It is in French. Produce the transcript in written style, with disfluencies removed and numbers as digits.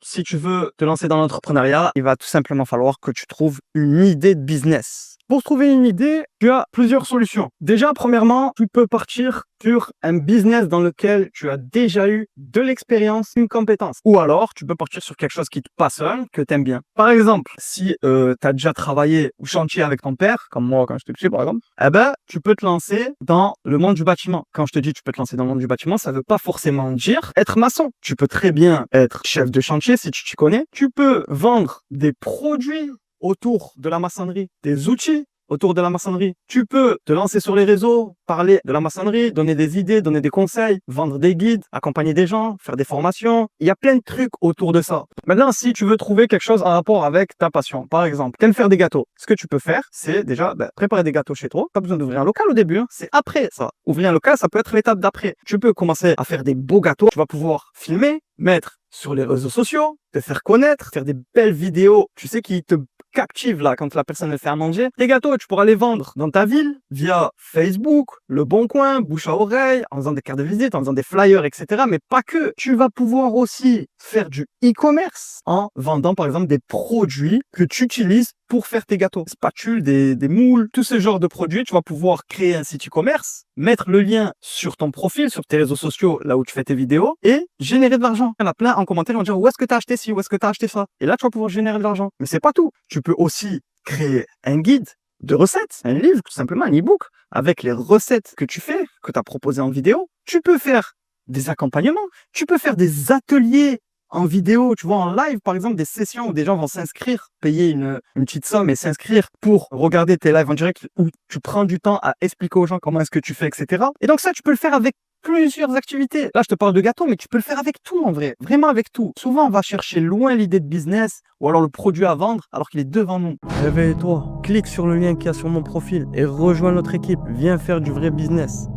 si tu veux te lancer dans l'entrepreneuriat, il va tout simplement falloir que tu trouves une idée de business. Pour trouver une idée, tu as plusieurs solutions. Déjà, premièrement, tu peux partir sur un business dans lequel tu as déjà eu de l'expérience, une compétence. Ou alors, tu peux partir sur quelque chose qui te passionne, que tu aimes bien. Par exemple, si tu as déjà travaillé au chantier avec ton père, comme moi quand j'étais petit par exemple, eh ben, tu peux te lancer dans le monde du bâtiment. Quand je te dis tu peux te lancer dans le monde du bâtiment, ça veut pas forcément dire être maçon. Tu peux très bien être chef de chantier si tu t'y connais. Tu peux vendre des produits autour de la maçonnerie, des outils autour de la maçonnerie. Tu peux te lancer sur les réseaux, parler de la maçonnerie, donner des idées, donner des conseils, vendre des guides, accompagner des gens, faire des formations. Il y a plein de trucs autour de ça. Maintenant, si tu veux trouver quelque chose en rapport avec ta passion, par exemple, tu aimes faire des gâteaux, ce que tu peux faire, c'est déjà préparer des gâteaux chez toi. Pas besoin d'ouvrir un local au début, hein. C'est après ça. Ouvrir un local, ça peut être l'étape d'après. Tu peux commencer à faire des beaux gâteaux. Tu vas pouvoir filmer, mettre sur les réseaux sociaux, te faire connaître, faire des belles vidéos, tu sais, qui te captive là quand la personne elle fait à manger. Tes gâteaux, tu pourras les vendre dans ta ville via Facebook, Le Bon Coin, bouche à oreille, en faisant des cartes de visite, en faisant des flyers, etc. Mais pas que. Tu vas pouvoir aussi faire du e-commerce en vendant par exemple des produits que tu utilises pour faire tes gâteaux. Spatules, des moules, tout ce genre de produits. Tu vas pouvoir créer un site e-commerce, mettre le lien sur ton profil, sur tes réseaux sociaux, là où tu fais tes vidéos, et générer de l'argent. Il y en a plein en commentaire, ils vont dire où est-ce que tu as acheté ci, où est-ce que tu as acheté ça. Et là, tu vas pouvoir générer de l'argent. Mais c'est pas tout. Tu peux aussi créer un guide de recettes, un livre, tout simplement, un e-book, avec les recettes que tu fais, que tu as proposées en vidéo. Tu peux faire des accompagnements, tu peux faire des ateliers en vidéo, tu vois, en live, par exemple, des sessions où des gens vont s'inscrire, payer une petite somme et s'inscrire pour regarder tes lives en direct où tu prends du temps à expliquer aux gens comment est-ce que tu fais, etc. Et donc ça, tu peux le faire avec plusieurs activités. Là, je te parle de gâteaux, mais tu peux le faire avec tout en vrai, vraiment avec tout. Souvent, on va chercher loin l'idée de business ou alors le produit à vendre alors qu'il est devant nous. Réveille-toi, clique sur le lien qu'il y a sur mon profil et rejoins notre équipe. Viens faire du vrai business.